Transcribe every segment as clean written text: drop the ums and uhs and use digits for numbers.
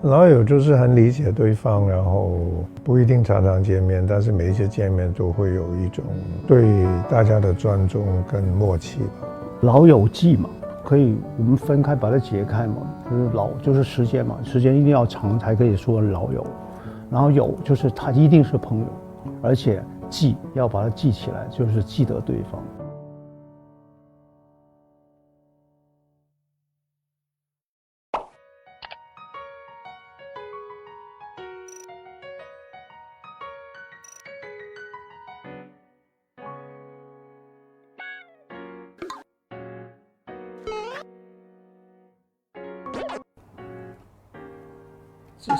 老友就是很理解对方，然后不一定常常见面，但是每一次见面都会有一种对大家的尊重跟默契吧。老友记嘛，可以我们分开把它解开嘛，就是老就是时间嘛，时间一定要长才可以说老友，然后友就是他一定是朋友，而且记要把它记起来，就是记得对方。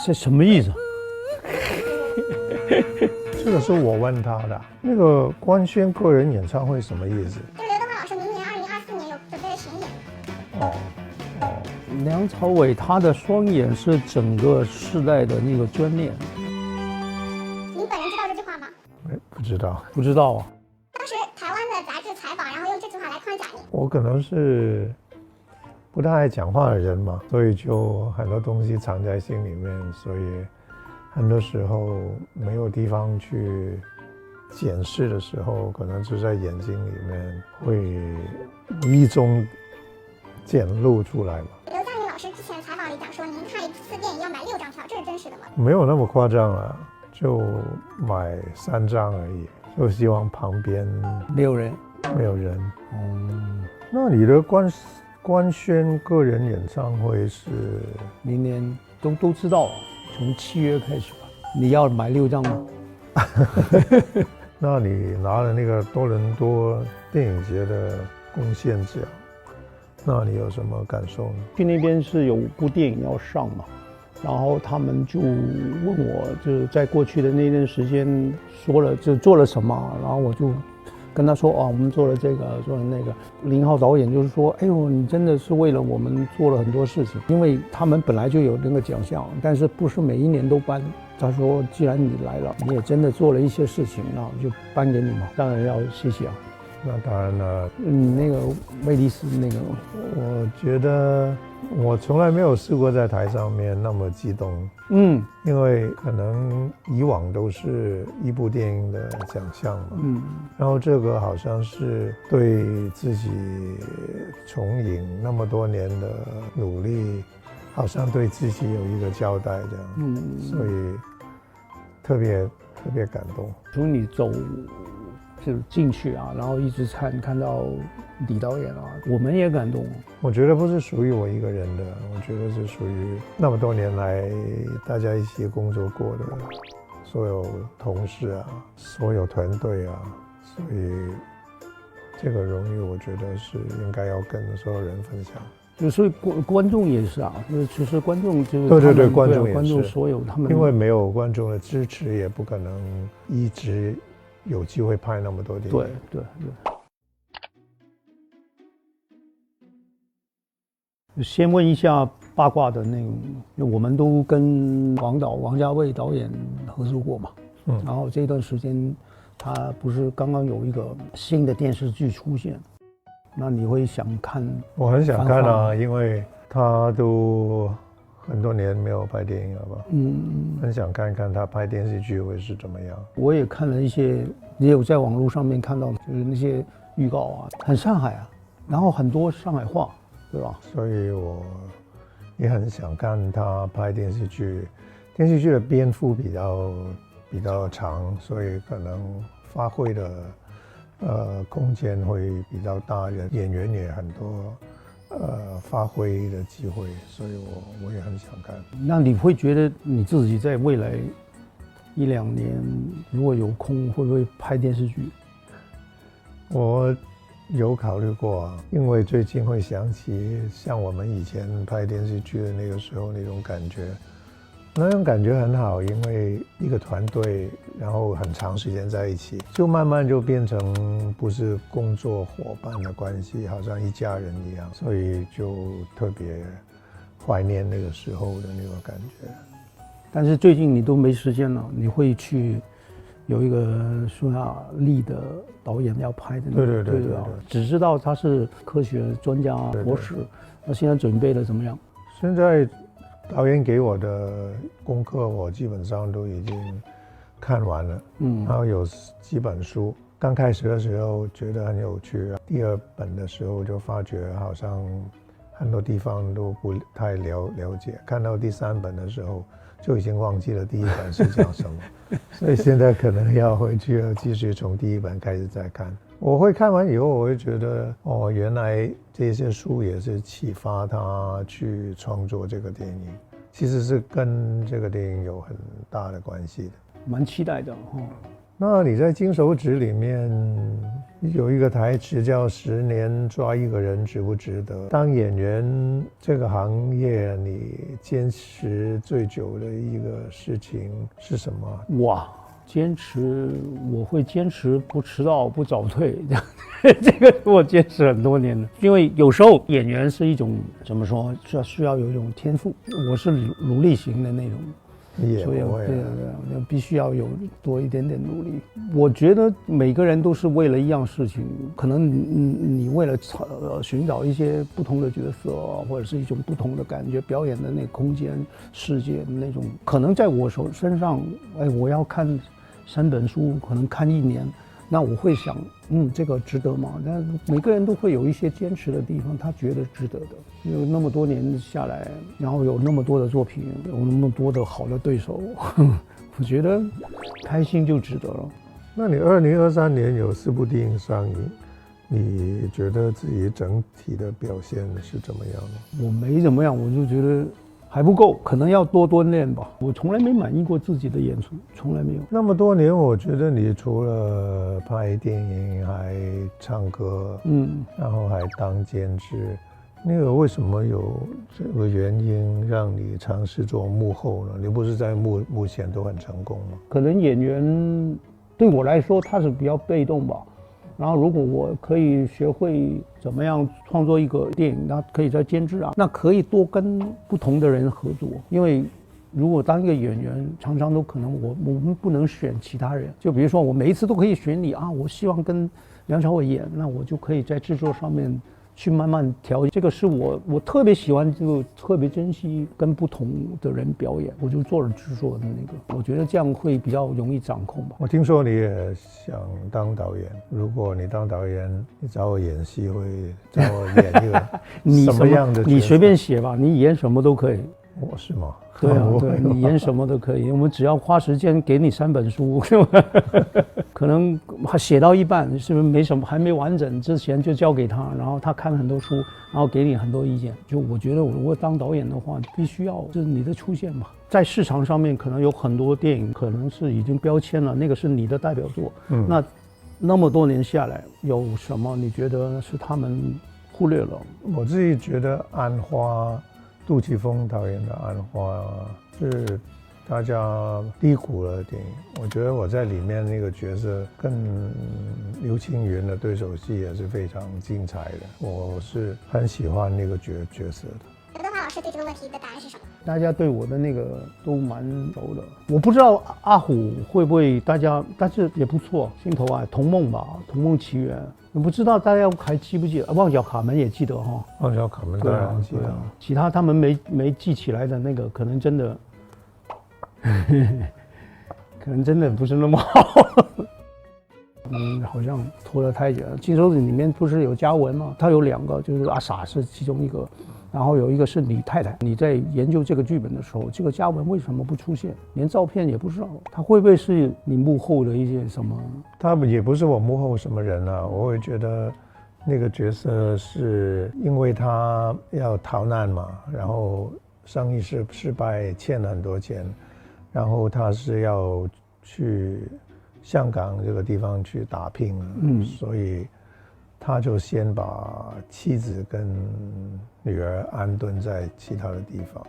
这什么意思？这个是我问他的。那个官宣个人演唱会什么意思？就刘德华老师明年2024年有准备的巡演。哦，梁朝伟他的双眼是整个世代的那个专念。您本人知道这句话吗？不知道。不知道啊。当时台湾的杂志采访，然后用这句话来框架您。我可能是不太爱讲话的人嘛，所以就很多东西藏在心里面，所以很多时候没有地方去检视的时候，可能就在眼睛里面会无意中显露出来嘛。刘嘉玲老师之前采访里讲说，您看一次电影要买6张票，这是真实的吗？没有那么夸张啊，就买3张而已，就希望旁边没有人。没有人。那你的官宣个人演唱会是明年都知道，从7月开始吧。你要买6张吗？那你拿了那个多伦多电影节的贡献奖，那你有什么感受呢？去那边是有部电影要上嘛，然后他们就问我，就是在过去的那段时间做了什么，然后我就跟他说我们做了这个，做了那个。林浩导演就是说，哎呦，你真的是为了我们做了很多事情，因为他们本来就有那个奖项，但是不是每一年都颁。他说，既然你来了，你也真的做了一些事情，那我就颁给你嘛。当然要谢谢啊。那当然了，那个威利斯那个，我觉得我从来没有试过在台上面那么激动。因为可能以往都是一部电影的奖项嘛，然后这个好像是对自己重影那么多年的努力，好像对自己有一个交代这样，所以特别感动。从你走就进去啊，然后一直看到李导演啊，我们也感动。我觉得不是属于我一个人的，我觉得是属于那么多年来大家一起工作过的所有同事啊，所有团队啊，所以这个荣誉我觉得是应该要跟所有人分享。所以观众也是啊，其实观众就是对，观众也是，观众所有他们，因为没有观众的支持，也不可能一直有机会拍那么多电影。对。先问一下八卦的那个，我们都跟王家卫导演合作过嘛，然后这段时间他不是刚刚有一个新的电视剧出现，那你会想看？我很想看啊，因为他都很多年没有拍电影了吧，很想看看他拍电视剧会是怎么样。我也看了一些，也有在网络上面看到，就是那些预告啊，很上海啊，然后很多上海话，对吧？所以我也很想看他拍电视剧，电视剧的篇幅比较长，所以可能发挥的空间会比较大，演员也很多发挥的机会，所以我也很想看。那你会觉得你自己在未来1-2年如果有空，会不会拍电视剧？我有考虑过啊，因为最近会想起像我们以前拍电视剧的那个时候那种感觉，那种感觉很好，因为一个团队，然后很长时间在一起，就慢慢就变成不是工作伙伴的关系，好像一家人一样，所以就特别怀念那个时候的那种感觉。但是最近你都没时间了，你会去有一个苏亚丽的导演要拍的那个，对，只知道他是科学专家博士，那现在准备的怎么样？现在导演给我的功课，我基本上都已经看完了。然后有几本书，刚开始的时候觉得很有趣，第2本的时候就发觉好像很多地方都不太了解，看到第3本的时候就已经忘记了第1本是讲什么，所以现在可能要回去继续从第1本开始再看。我会看完以后，我会觉得哦，原来这些书也是启发他去创作这个电影，其实是跟这个电影有很大的关系的。蛮期待的哈。那你在《金手指》里面有一个台词叫10年抓一个人值不值得？当演员这个行业，你坚持最久的一个事情是什么？哇，坚持，我会坚持不迟到不早退，这个我坚持很多年了。因为有时候演员是一种怎么说，需要有一种天赋，我是努力型的那种。所以对，必须要有多一点点努力。我觉得每个人都是为了一样事情，可能你为了寻找一些不同的角色，或者是一种不同的感觉，表演的那个空间世界的那种，可能在我身上，我要看3本书，可能看1年。那我会想，这个值得吗？但每个人都会有一些坚持的地方，他觉得值得的。有那么多年下来，然后有那么多的作品，有那么多的好的对手，我觉得开心就值得了。那你2023年有4部电影上映，你觉得自己整体的表现是怎么样的？我没怎么样，我就觉得还不够，可能要多练吧。我从来没满意过自己的演出，从来没有。那么多年，我觉得你除了拍电影，还唱歌，然后还当监制。那个为什么有这个原因让你尝试做幕后呢？你不是在幕前都很成功吗？可能演员对我来说他是比较被动吧。然后如果我可以学会怎么样创作一个电影，那可以在监制啊，那可以多跟不同的人合作。因为如果当一个演员，常常都可能我们不能选其他人。就比如说我每一次都可以选你啊，我希望跟梁朝伟演，那我就可以在制作上面去慢慢调。这个是我特别喜欢，就特别珍惜跟不同的人表演，我就做了制作的那个，我觉得这样会比较容易掌控吧。我听说你也想当导演，如果你当导演，你找我演戏会找我演一个什么样的角色？你随便写吧，你演什么都可以。我是吗？对啊，对，你演什么都可以，我们只要花时间给你3本书，可能写到一半，是不是没什么还没完整之前就交给他，然后他看很多书，然后给你很多意见。就我觉得，如果当导演的话，必须要就是你的出现嘛。在市场上面，可能有很多电影可能是已经标签了，那个是你的代表作。那么多年下来，有什么你觉得是他们忽略了？我自己觉得《安花》。杜琪峰导演的《安花》是大家低估了的电影，我觉得我在里面那个角色跟刘青云的对手戏也是非常精彩的，我是很喜欢那个角色的。刘德华老师对这个问题的答案是什么？大家对我的那个都蛮熟的，我不知道阿虎会不会大家，但是也不错，心头爱、童梦吧，《童梦奇缘》。我不知道大家还记不记得，旺角卡门也记得哈。旺角卡门当然记得，其他他们没记起来的那个，可能真的，可能真的不是那么好。好像拖得太久了。《金手指》里面不是有嘉文吗？他有2个，就是阿傻是其中一个，然后有一个是李太太。你在研究这个剧本的时候，这个嘉文为什么不出现？连照片也不知道，他会不会是你幕后的一些什么？他也不是我幕后什么人啊，我会觉得那个角色是因为他要逃难嘛，然后生意失败，欠了很多钱，然后他是要去香港这个地方去打拼，所以他就先把妻子跟女儿安顿在其他的地方，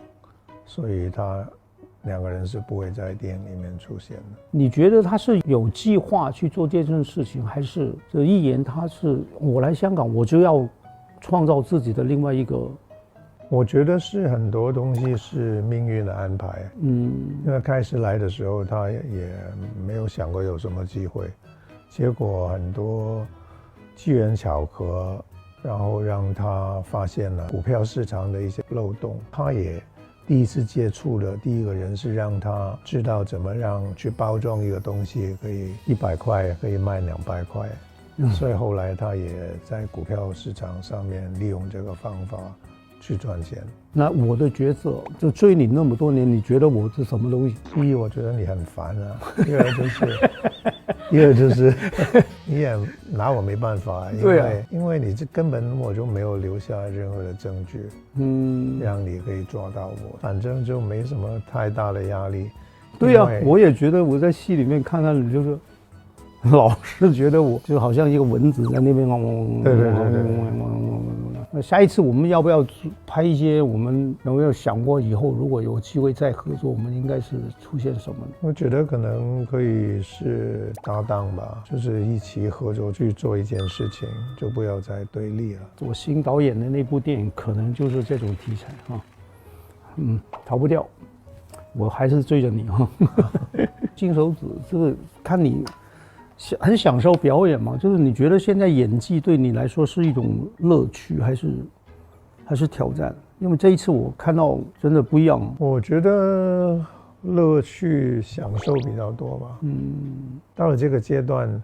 所以他2个人是不会在电影里面出现的。你觉得他是有计划去做这件事情，还是这一言他是我来香港我就要创造自己的另外一个？我觉得是很多东西是命运的安排。因为开始来的时候他也没有想过有什么机会，结果很多机缘巧合，然后让他发现了股票市场的一些漏洞，他也第一次接触的第一个人是让他知道怎么样去包装一个东西，可以100块可以卖200块。所以后来他也在股票市场上面利用这个方法去赚钱。那我的角色就追你那么多年，你觉得我是什么东西？第一，我觉得你很烦啊；第二就是你也拿我没办法，因为你这根本我就没有留下任何的证据，让你可以抓到我，反正就没什么太大的压力。对呀，我也觉得我在戏里面看你就是。老是觉得我就好像一个蚊子在那边对。那下一次我们要不要拍一些？我们有没有想过以后如果有机会再合作，我们应该是出现什么？我觉得可能可以是搭档吧，就是一起合作去做一件事情，就不要再对立了。我新导演的那部电影可能就是这种题材啊，逃不掉，我还是追着你哈。金手指这个看你。很享受表演嘛？就是你觉得现在演技对你来说是一种乐趣，还是挑战？因为这一次我看到真的不一样。我觉得乐趣、享受比较多吧。到了这个阶段，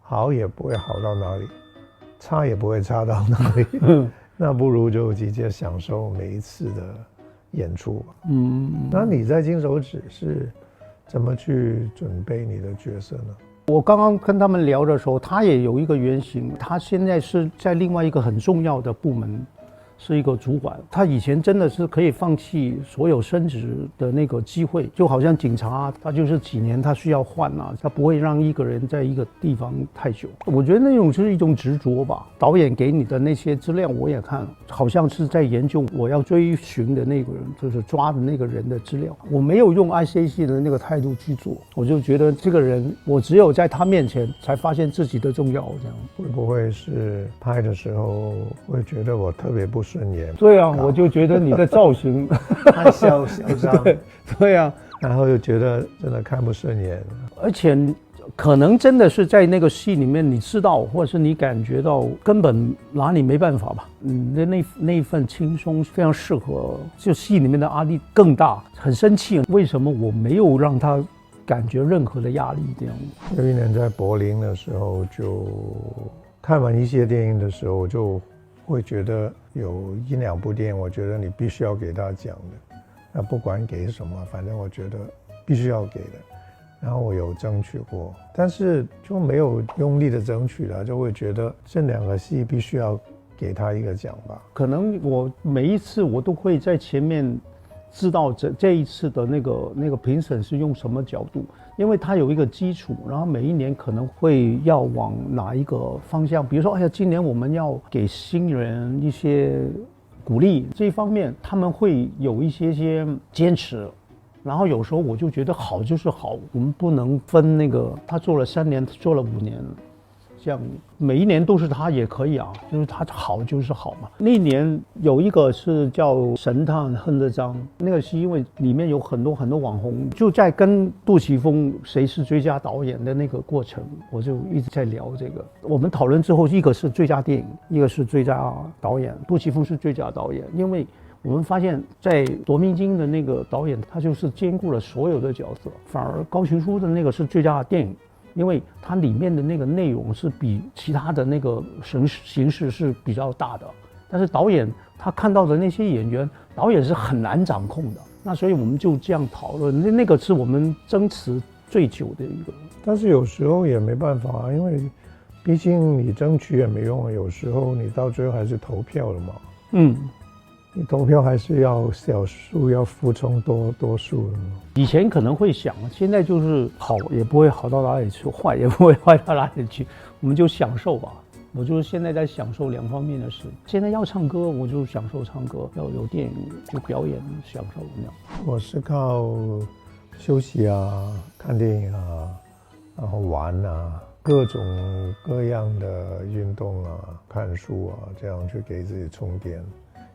好也不会好到哪里，差也不会差到哪里。那不如就直接享受每一次的演出吧。那你在金手指是怎么去准备你的角色呢？我刚刚跟他们聊的时候，他也有一个原型，他现在是在另外一个很重要的部门，是一个主管。他以前真的是可以放弃所有升职的那个机会，就好像警察，他就是几年他需要换啊，他不会让一个人在一个地方太久。我觉得那种是一种执着吧。导演给你的那些资料我也看了，好像是在研究我要追寻的那个人，就是抓的那个人的资料。我没有用 ICC 的那个态度去做，我就觉得这个人，我只有在他面前才发现自己的重要。这样会不会是拍的时候会觉得我特别不顺眼？对啊，我就觉得你的造型太嚣张。对啊，然后又觉得真的看不顺眼，而且可能真的是在那个戏里面，你知道，或者是你感觉到根本拿你没办法吧？那一份轻松非常适合，就戏里面的压力更大，很生气，为什么我没有让他感觉任何的压力？这样。有一年在柏林的时候，就看完一些电影的时候，就会觉得有1、2部电影，我觉得你必须要给他讲的。那不管给什么，反正我觉得必须要给的。然后我有争取过，但是就没有用力的争取了，就会觉得这2个戏必须要给他一个奖吧。可能我每一次我都会在前面知道这一次的那个评审是用什么角度，因为它有一个基础，然后每一年可能会要往哪一个方向，比如说，今年我们要给新人一些鼓励，这一方面他们会有一些坚持。然后有时候我就觉得好就是好，我们不能分那个他做了3年，做了5年，这样每一年都是他也可以啊，就是他好就是好嘛。那一年有一个是叫《神探亨德章》，那个是因为里面有很多网红，就在跟杜琪峰谁是最佳导演的那个过程，我就一直在聊这个。我们讨论之后，一个是最佳电影，一个是最佳导演，杜琪峰是最佳导演，因为我们发现，在夺命金的那个导演，他就是兼顾了所有的角色，反而高群书的那个是最佳电影，因为它里面的那个内容是比其他的那个形式是比较大的，但是导演他看到的那些演员，导演是很难掌控的。那所以我们就这样讨论，那个是我们争持最久的一个。但是有时候也没办法，因为毕竟你争取也没用，有时候你到最后还是投票了嘛。你投票还是要少数要服从多数的。以前可能会想，现在就是好也不会好到哪里去，坏也不会坏到哪里去，我们就享受吧。我就是现在在享受2方面的事。现在要唱歌，我就享受唱歌；要有电影就表演，享受那样。我是靠休息啊、看电影啊，然后玩啊，各种各样的运动啊、看书啊，这样去给自己充电。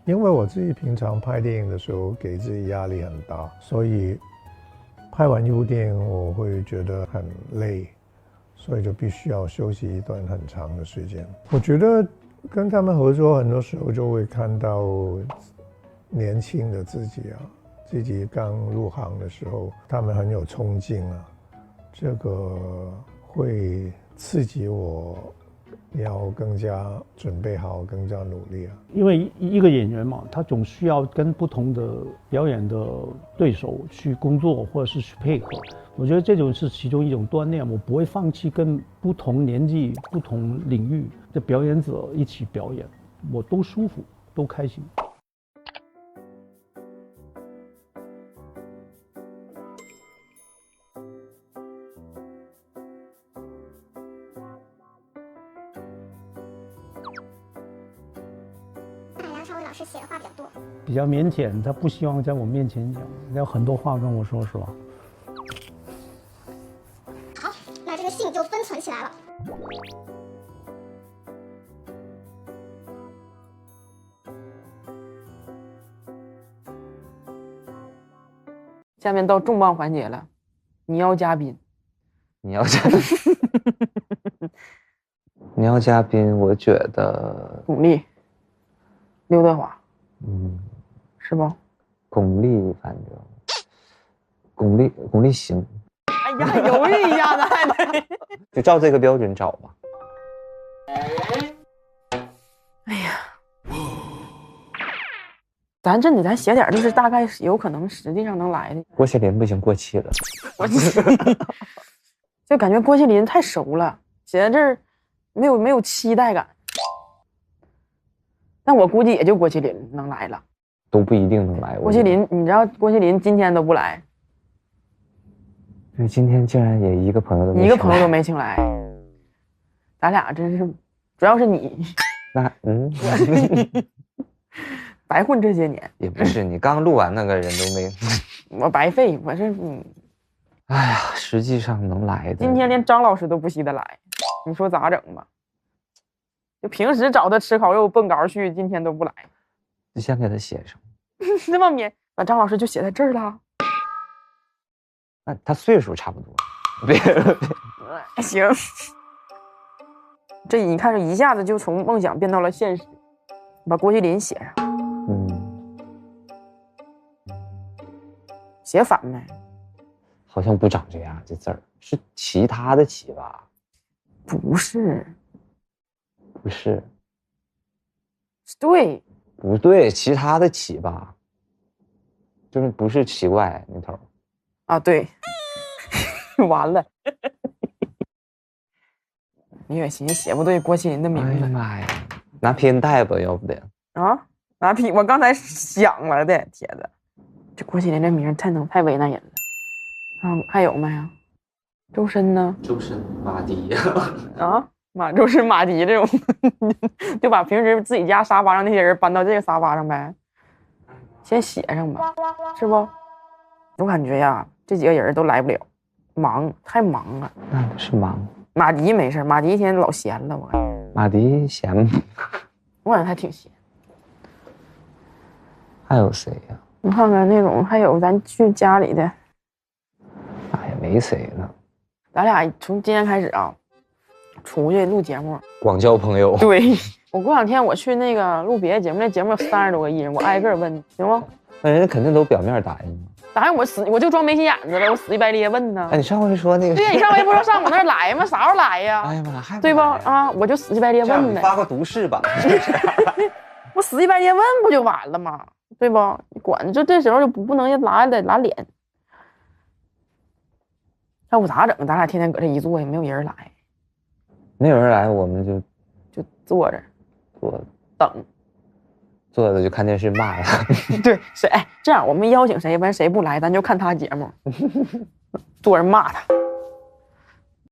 因为我自己平常拍电影的时候给自己压力很大，所以拍完一部电影我会觉得很累，所以就必须要休息一段很长的时间。我觉得跟他们合作很多时候就会看到年轻的自己啊，自己刚入行的时候，他们很有冲劲啊，这个会刺激我要更加准备好，更加努力啊。因为一个演员嘛，他总需要跟不同的表演的对手去工作，或者是去配合。我觉得这种是其中一种锻炼，我不会放弃跟不同年纪、不同领域的表演者一起表演，我都舒服，都开心。梁朝伟老师写的话比较多，比较腼腆，他不希望在我面前讲，有很多话跟我说，是吧？好，那这个信就分存起来了。下面到重磅环节了，你要嘉宾，你要嘉宾，你要嘉宾，我觉得，巩俐、刘德华，是不？巩俐，反正巩俐行。哎呀，犹豫一下子还得，就照这个标准找吧。哎呀，咱真的咱写点就是大概有可能实际上能来的。郭麒麟不行，过气了。我就感觉郭麒麟太熟了，写在这儿没有期待感。但我估计也就郭麒麟能来了，都不一定能来。郭麒麟，你知道郭麒麟今天都不来，对，今天竟然也一个朋友都没，一个朋友都没请来，咱俩真是，主要是你，那白混这些年也不是，你刚录完那个人都没，我白费，我是哎呀，实际上能来的，今天连张老师都不稀得来，你说咋整吧？就平时找他吃烤肉蹦稿去，今天都不来，就先给他写上。那么免把张老师就写在这儿了。那他岁数差不多，别行，这你看这一下子就从梦想变到了现实，把郭麒麟写上，写反没？好像不长这样，这字儿是其他的起吧？不是，不是，对，不对，其他的起吧，就是不是奇怪那头啊，对，完了，你也寻思写不对郭麒麟的名字，哎呀妈呀，拿拼音带吧，要不得啊，拿拼，我刚才想了的帖子，这郭麒麟这名太为难人了。还有没呀？周深呢？周深、马迪呀，周深、马迪这种，就把平时自己家沙发上那些人搬到这个沙发上呗，先写上吧，是不？我感觉呀，这几个人都来不了，忙，太忙了。那是忙。马迪没事，马迪一天老闲了，我感觉。马迪闲吗？我感觉他挺闲。还有谁呀？你看看那种，还有咱去家里的。哎呀，没谁了。咱俩从今天开始啊，出去录节目，广交朋友。对，我过两天我去那个录别的节目，那节目有30多个艺人，我挨个问，行吗？那人家肯定都表面答应。答应我就装没心眼子了，我死乞白咧问呢。哎，你上回说那个，对呀，你上回不是上我那儿来吗？啥时候来呀？哎呀妈，还对吧？啊，我就死乞白咧问呢。发个毒誓吧。我死乞白咧问不就完了吗？对吧？你管就这时候就不能拉脸。要不咋整？咱俩天天搁这一坐，也没有人来。没有人来，我们就坐着，等，坐着就看电视骂他。对，谁？这样我们邀请谁，完谁不来，咱就看他节目，坐着骂他。